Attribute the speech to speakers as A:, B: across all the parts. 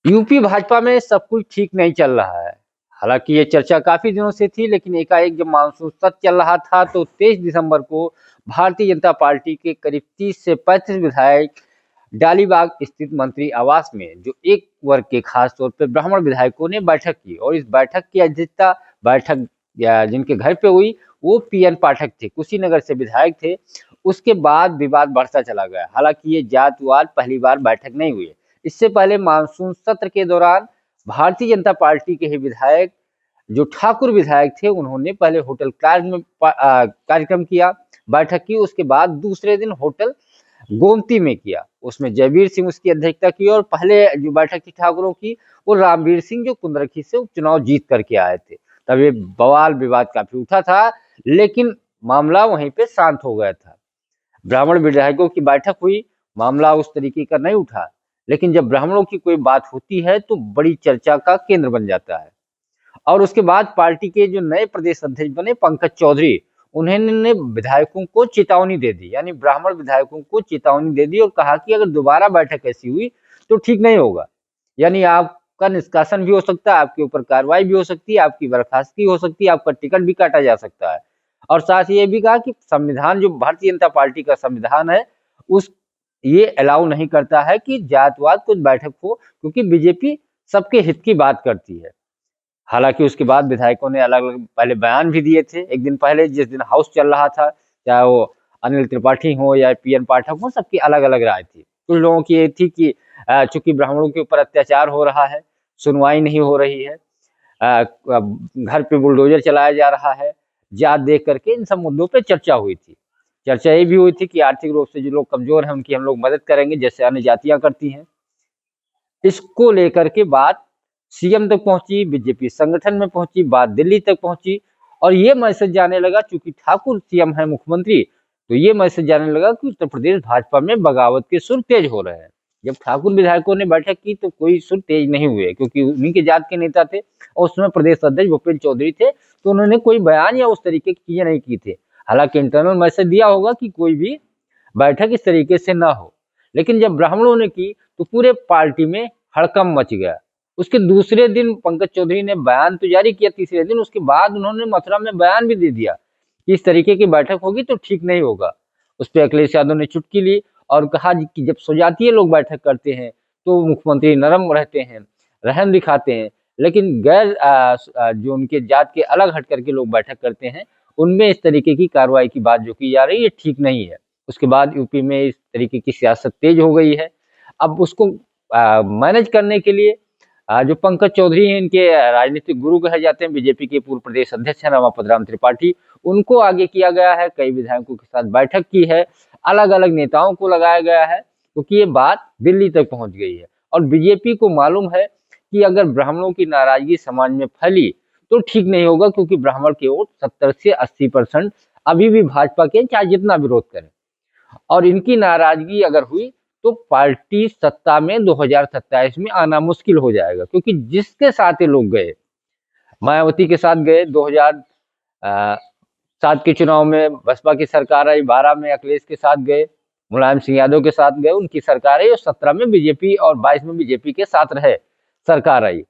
A: UP Bhajpa में सब कुछ ठीक नहीं चल रहा है। हालांकि ये चर्चा काफी दिनों से थी, लेकिन एकाएक जब मानसून सत्र चल रहा था तो 23 दिसंबर को भारतीय जनता पार्टी के करीब 30 से 35 विधायक डालीबाग स्थित मंत्री आवास में जो एक वर्ग के खास तौर पर ब्राह्मण विधायकों ने बैठक की, और इस बैठक की अध्यक्षता जिनके घर पे हुई वो पीएन पाठक थे, कुशीनगर से विधायक थे। उसके बाद विवाद बढ़ता चला गया। हालांकि ये जातवाद पहली बार बैठक नहीं हुई। इससे पहले मानसून सत्र के दौरान भारतीय जनता पार्टी के ही विधायक जो ठाकुर विधायक थे, उन्होंने पहले होटल कार्यक्रम किया, बैठक की। उसके बाद दूसरे दिन होटल गोमती में किया, उसमें जयवीर सिंह उसकी अध्यक्षता की। और पहले जो बैठक थी ठाकुरों की, वो रामवीर सिंह जो कुंदरखी से उपचुनाव जीत करके आए थे। तब ये बवाल विवाद काफी उठा था, लेकिन मामला वहीं पे शांत हो गया था। ब्राह्मण विधायकों की बैठक हुई, मामला उस तरीके का नहीं उठा, लेकिन जब ब्राह्मणों की कोई बात होती है तो बड़ी चर्चा का केंद्र बन जाता है। और उसके बाद पार्टी के जो नए प्रदेश अध्यक्ष बने पंकज चौधरी, उन्होंने विधायकों को चेतावनी दे दी, यानी ब्राह्मण विधायकों को चेतावनी दे दी और कहा कि अगर दोबारा बैठक ऐसी हुई तो ठीक नहीं होगा। यानी आपका निष्कासन भी हो सकता है, आपके ऊपर कार्रवाई भी हो सकती है, आपकी बर्खास्तगी हो सकती है, आपका टिकट भी काटा जा सकता है। और साथ ही ये भी कहा कि संविधान, जो भारतीय जनता पार्टी का संविधान है, उस ये अलाउ नहीं करता है कि जातवाद कुछ बैठक हो, क्योंकि बीजेपी सबके हित की बात करती है। हालांकि उसके बाद विधायकों ने अलग अलग पहले बयान भी दिए थे। एक दिन पहले, जिस दिन हाउस चल रहा था, चाहे वो अनिल त्रिपाठी हो या पीएन पाठक हो, सबकी अलग अलग राय थी। कुछ लोगों की ये थी कि चूंकि ब्राह्मणों के ऊपर अत्याचार हो रहा है, सुनवाई नहीं हो रही है, घर पे बुलडोजर चलाया जा रहा है, जात देख करके, इन सब मुद्दों पे चर्चा हुई थी। चर्चा ये भी हुई थी कि आर्थिक रूप से जो लोग कमजोर हैं उनकी हम लोग मदद करेंगे, जैसे अन्य जातियां करती हैं। इसको लेकर के बात सीएम तक पहुंची, बीजेपी संगठन में पहुंची, बात दिल्ली तक पहुंची, और ये मैसेज जाने लगा, चूंकि ठाकुर सीएम है, मुख्यमंत्री, तो ये मैसेज जाने लगा कि उत्तर प्रदेश भाजपा में बगावत के सुर तेज हो रहे हैं। जब ठाकुर विधायकों ने बैठक की तो कोई सुर तेज नहीं हुए, क्योंकि उन्हीं के जात के नेता थे और उसमें प्रदेश अध्यक्ष भूपेंद्र चौधरी थे, तो उन्होंने कोई बयान या उस तरीके की चीजें नहीं की थी। हालांकि इंटरनल मैसेज दिया होगा कि कोई भी बैठक इस तरीके से ना हो। लेकिन जब ब्राह्मणों ने की तो पूरे पार्टी में हड़कंप मच गया। उसके दूसरे दिन पंकज चौधरी ने बयान तो जारी किया, तीसरे दिन उसके बाद उन्होंने मथुरा में बयान भी दे दिया कि इस तरीके की बैठक होगी तो ठीक नहीं होगा। उस पर अखिलेश यादव ने चुटकी ली और कहा कि जब स्वजातीय लोग बैठक करते हैं तो मुख्यमंत्री नरम रहते हैं, रहम दिखाते हैं, लेकिन गैर जो उनके जात के अलग हट करके लोग बैठक करते हैं, उनमें इस तरीके की कार्रवाई की बात जो की जा रही है ठीक नहीं है। उसके बाद यूपी में इस तरीके की सियासत तेज हो गई है। अब उसको मैनेज करने के लिए जो पंकज चौधरी हैं, इनके राजनीतिक गुरु कहे जाते हैं, बीजेपी के पूर्व प्रदेश अध्यक्ष हैं रमापत राम त्रिपाठी, उनको आगे किया गया है। कई विधायकों के साथ बैठक की है, अलग अलग नेताओं को लगाया गया है, क्योंकि ये बात दिल्ली तक पहुंच गई है। और बीजेपी को मालूम है कि अगर ब्राह्मणों की नाराजगी समाज में फैली तो ठीक नहीं होगा, क्योंकि ब्राह्मण के वोट 70 से 80% अभी भी भाजपा के, चाहे जितना विरोध करें। और इनकी नाराजगी अगर हुई तो पार्टी सत्ता में 2027 में आना मुश्किल हो जाएगा, क्योंकि जिसके साथ ये लोग गए, मायावती के साथ गए, 2007 के चुनाव में बसपा की सरकार आई, 12 में अखिलेश के साथ गए, मुलायम सिंह यादव के साथ गए, उनकी सरकार आई, और 17 में बीजेपी और 22 में बीजेपी के साथ रहे, सरकार आई।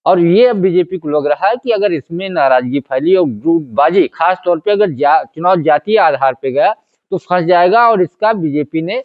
A: और ये अब बीजेपी को लग रहा है कि अगर इसमें नाराजगी फैली और गुटबाजी, खास तौर पे अगर चुनाव जातीय आधार पे गया तो फंस जाएगा। और इसका बीजेपी ने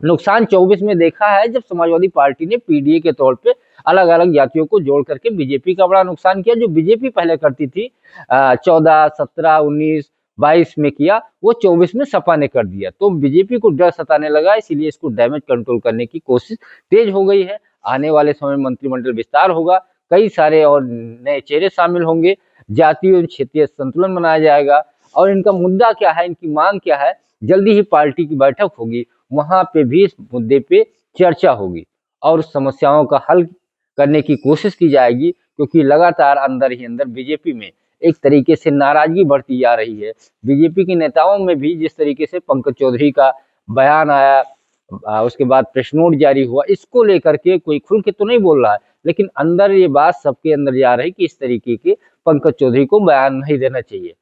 A: नुकसान 24 में देखा है, जब समाजवादी पार्टी ने पीडीए के तौर पे अलग अलग जातियों को जोड़ करके बीजेपी का बड़ा नुकसान किया। जो बीजेपी पहले करती थी 14, 17, 19, 22 में किया, वो 24 में सपा ने कर दिया। तो बीजेपी को डर सताने लगा, इसीलिए इसको डैमेज कंट्रोल करने की कोशिश तेज हो गई है। आने वाले समय में मंत्रिमंडल विस्तार होगा, कई सारे और नए चेहरे शामिल होंगे, जातीय और क्षेत्रीय संतुलन बनाया जाएगा। और इनका मुद्दा क्या है, इनकी मांग क्या है, जल्दी ही पार्टी की बैठक होगी, वहां पे भी इस मुद्दे पे चर्चा होगी और समस्याओं का हल करने की कोशिश की जाएगी। क्योंकि लगातार अंदर ही अंदर बीजेपी में एक तरीके से नाराजगी बढ़ती जा रही है। बीजेपी के नेताओं में भी जिस तरीके से पंकज चौधरी का बयान आया, उसके बाद प्रेस नोट जारी हुआ, इसको लेकर के कोई खुल के तो नहीं बोल रहा है, लेकिन अंदर ये बात सबके अंदर जा रही कि इस तरीके के पंकज चौधरी को बयान नहीं देना चाहिए।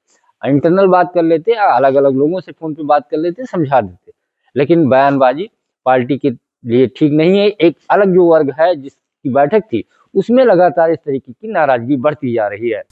A: इंटरनल बात कर लेते, अलग अलग लोगों से फोन पे बात कर लेते, समझा देते, लेकिन बयानबाजी पार्टी के लिए ठीक नहीं है। एक अलग जो वर्ग है, जिस की बैठक थी, उसमें लगातार इस तरीके की नाराजगी बढ़ती जा रही है।